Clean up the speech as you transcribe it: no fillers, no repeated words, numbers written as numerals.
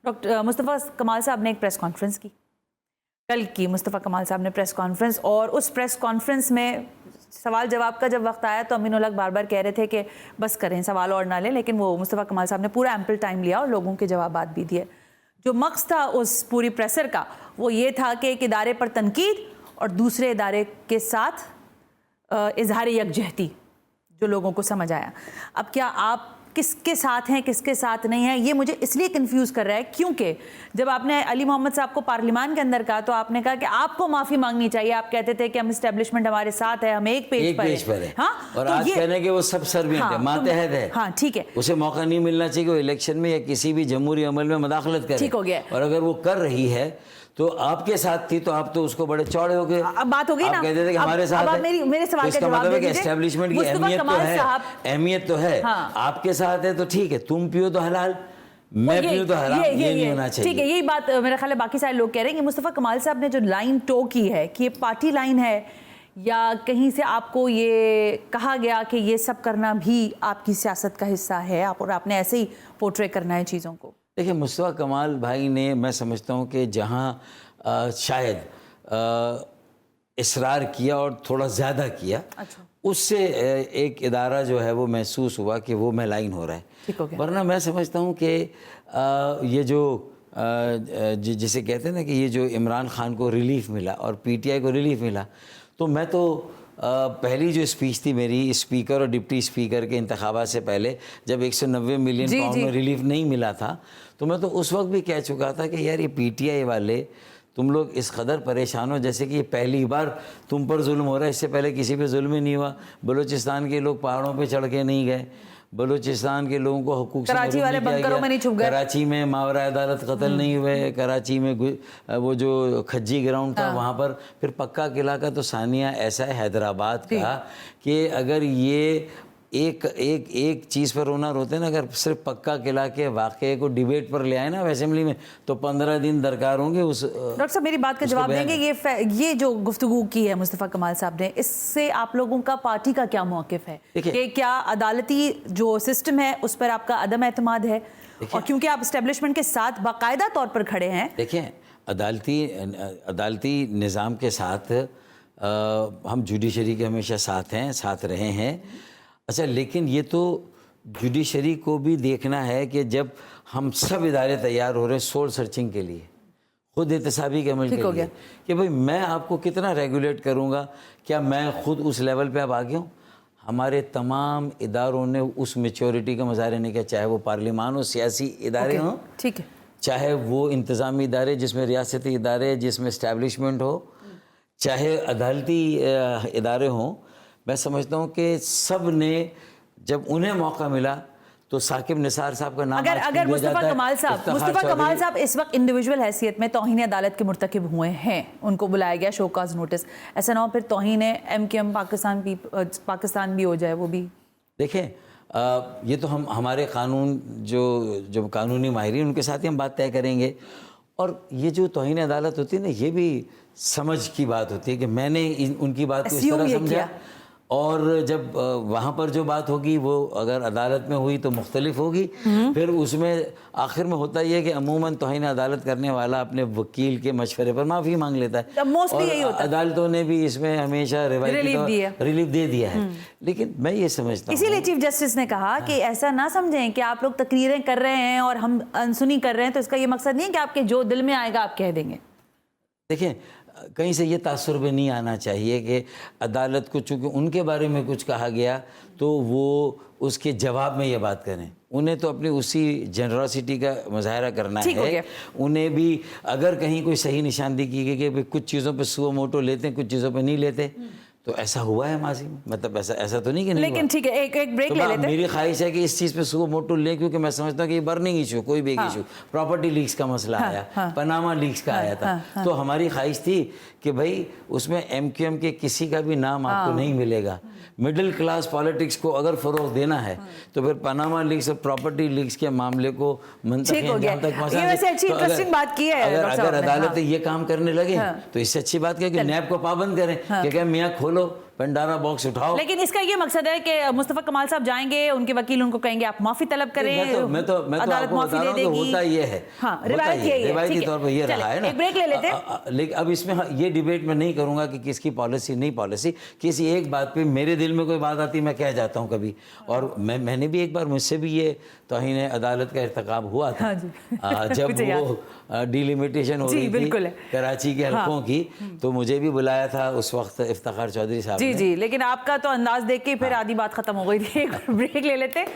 Doctor Mustafa कमाल साहब ने एक प्रेस कॉन्फ्रेंस की, कल की मुस्तफ़ा कमाल साहब ने प्रेस कॉन्फ्रेंस, और उस प्रेस कॉन्फ्रेंस में सवाल जवाब का जब वक्त आया तो अमीन उल हक बार बार कह रहे थे कि बस करें, सवाल और ना लें, लेकिन वो मुस्तफ़ा कमाल साहब ने पूरा एम्पल टाइम लिया और लोगों के जवाबात भी दिए। जो मकसद था उस पूरी प्रेसर का वो ये था कि एक इदारे पर तनकीद और दूसरे इदारे के साथ इजहार यकजहती जो लोगों को समझ आया। अब क्या आप किसके साथ हैं किसके साथ नहीं हैं, ये मुझे इसलिए कंफ्यूज कर रहा है क्योंकि जब आपने अली मोहम्मद साहब को पार्लियामान के अंदर कहा तो आपने कहा कि आपको माफी मांगनी चाहिए। आप कहते थे कि हम एस्टेब्लिशमेंट हमारे साथ है, हम एक पेज पर है। हाँ, और तो आज कहने के वो सब सर्वियंट है, मातहत है। हाँ ठीक है, उसे मौका नहीं मिलना चाहिए कि वो इलेक्शन में या किसी भी जमहूरी अमल में मदाखलत करे। ठीक हो गया। और अगर वो कर रही है तो आपके साथ थी तो आप तो उसको बड़े चौड़े हो गए। अब बात हो गई ना, आप कहते थे कि हमारे साथ अब मेरे सवाल का जवाब दे दीजिए। एस्टेब्लिशमेंट की अहमियत तो है, हाँ। आपके साथ है तो ठीक है, तुम पियो तो हलाल, मैं पियो तो हराम, ये नहीं होना चाहिए। ठीक है, यही बात मेरा ख्याल है बाकी सारे लोग कह रहे हैं कि मुस्तफ़ा कमाल साहब ने जो लाइन टो की है कि ये पार्टी लाइन है या कहीं से आपको ये कहा गया कि ये सब करना भी आपकी सियासत का हिस्सा है और आपने ऐसे ही पोर्ट्रे करना है चीज़ों को। देखिए, मुस्तफ़ा कमाल भाई ने, मैं समझता हूँ कि जहाँ शायद इसरार किया और थोड़ा ज़्यादा किया, अच्छा। उससे एक इदारा जो है वो महसूस हुआ कि वो में लाइन हो रहा है। वरना मैं समझता हूँ कि ये जो जिसे कहते हैं ना कि ये जो इमरान खान को रिलीफ मिला और पीटीआई को रिलीफ मिला, तो मैं तो पहली जो स्पीच थी मेरी स्पीकर और डिप्टी स्पीकर के इंतखाबात से पहले, जब 190 मिलियन पाउंड में रिलीफ नहीं मिला था, तो मैं तो उस वक्त भी कह चुका था कि यार ये पीटीआई वाले तुम लोग इस कदर परेशान हो जैसे कि ये पहली बार तुम पर जुल्म हो रहा है, इससे पहले किसी पे जुल्म ही नहीं हुआ। बलूचिस्तान के लोग पहाड़ों पे चढ़ के नहीं गए, बलूचिस्तान के लोगों को हुकूक से कराची वाले बंकरों में नहीं छुप गए, कराची में मावरा अदालत कत्ल नहीं हुए, कराची में वो जो खज्जी ग्राउंड था वहाँ पर, फिर पक्का किला का तो सानिया ऐसा है हैदराबाद का कि अगर ये एक चीज़ पर रोना रोते हैं ना, अगर सिर्फ पक्का किला के वाक़े को डिबेट पर ले आए ना असेंबली में तो 15 दिन दरकार होंगे। उस डॉक्टर साहब मेरी बात का जवाब देंगे, ये जो गुफ्तगू की है मुस्तफ़ा कमाल साहब ने, इससे आप लोगों का पार्टी का क्या मौक़िफ़ है कि क्या अदालती जो सिस्टम है उस पर आपका अदम एतमाद है, और क्योंकि आप एस्टेब्लिशमेंट के साथ बाकायदा तौर पर खड़े हैं। देखें, अदालती निज़ाम के साथ हम जुडिशरी के हमेशा साथ हैं, साथ रहे हैं। अच्छा, लेकिन ये तो जुडिशरी को भी देखना है कि जब हम सब इदारे तैयार हो रहे हैं सोल सर्चिंग के लिए, खुद एहतसाबी के अमल के लिए, कि भाई मैं आपको कितना रेगुलेट करूँगा, क्या मैं खुद उस लेवल पे अब आ गया हूँ? हमारे तमाम इदारों ने उस मेच्योरिटी का मुजाहरा नहीं किया, चाहे वो पार्लियामान हो, सियासी इदारे हों, ठीक है, चाहे वो इंतज़ामी इदारे जिसमें रियासती इदारे जिसमें इस्टेब्लिशमेंट हो, चाहे अदालती इदारे हों। मैं समझता हूँ कि सब ने जब उन्हें मौका मिला तो साकिब निसार साहब का नाम अगर मुस्तफ़ा कमाल साहब इस वक्त इंडिविजुअल हैसियत में तौहीन अदालत के मुर्तकिब हुए हैं, उनको बुलाया गया शोकाज नोटिस, ऐसा ना हो फिर तौहीन MKM पाकिस्तान भी हो जाए। वो भी देखें, ये तो हमारे कानून जो कानूनी माहिरीन उनके साथ ही हम बात तय करेंगे। और ये जो तौहीन अदालत होती है ना, ये भी समझ की बात होती है कि मैंने उनकी बात को इस तरह समझा, और जब वहाँ पर जो बात होगी वो अगर अदालत में हुई तो मुख्तलिफ होगी। फिर उसमें आखिर में होता ही है कि अमूमन तौहीन अदालत करने वाला अपने वकील के मशवरे पर माफ़ी मांग लेता है, और अदालतों ने भी इसमें हमेशा रिलीफ दे दिया है। लेकिन मैं ये समझता हूँ, इसीलिए चीफ जस्टिस ने कहा कि ऐसा ना समझें कि आप लोग तकरीरें कर रहे हैं और हम अनसुनी कर रहे हैं, तो इसका ये मकसद नहीं है कि आपके जो दिल में आएगा आप कह देंगे। देखें, कहीं से ये तासुर भी नहीं आना चाहिए कि अदालत को चूँकि उनके बारे में कुछ कहा गया तो वो उसके जवाब में ये बात करें। उन्हें तो अपनी उसी जनरॉसिटी का मुजाहरा करना है। उन्हें भी अगर कहीं कोई सही निशानदेही की गई कि कुछ चीज़ों पे सुओ मोटो लेते हैं, कुछ चीज़ों पे नहीं लेते, तो ऐसा हुआ है माजी में, मतलब ऐसा तो नहीं कि नहीं लेकिन ठीक है, एक ब्रेक ले लेते हैं। मेरी ख्वाहिश है कि इस चीज़ पे सुओ मोटो लें, क्योंकि मैं समझता हूँ कि ये बर्निंग इशू, कोई भी इशू, प्रॉपर्टी लीक्स का मसला आया, पनामा लीक्स का आया था, तो हमारी ख्वाहिश थी कि भाई उसमें MQM के किसी का भी नाम आपको नहीं मिलेगा। मिडिल क्लास पॉलिटिक्स को अगर फ़रोग़ देना है तो फिर पनामा लीक्स और प्रॉपर्टी लीक्स के मामले को अगर अदालतें ये काम करने लगे तो इससे अच्छी बात क्या कि नैब को पाबंद करें कि मियाँ खोलो पंडारा बॉक्स उठाओ। लेकिन इसका ये मकसद है कि मुस्तफा कमाल साहब जाएंगे, उनके वकील उनको कहेंगे आप माफी तलब करें, मैं तो अदालत आपको माफी बता दे रहा हूं कि देगी। होता ये है, हाँ, होता रिवायत ये है, यही है, रिवायती ठीक है। तौर पर ये चलिए, रहा है ना। एक ब्रेक ले लेते हैं। लेकिन अब इसमें ये डिबेट मैं नहीं करूंगा कि किसकी पॉलिसी नहीं पॉलिसी, किसी एक बात पे मेरे दिल में कोई बात आती मैं कह जाता हूँ कभी, और मैंने भी एक बार मुझसे भी ये तौहीन अदालत का इर्तिकाब हुआ था। हाँ जी। जब मुझे वो डिलिमिटेशन हो जी, रही थी बिल्कुल है। कराची के हलकों की, तो मुझे भी बुलाया था उस वक्त इफ्तिखार चौधरी साहब जी ने। जी, लेकिन आपका तो अंदाज देख के फिर आधी बात खत्म हो गई थी। एक ब्रेक ले लेते हैं।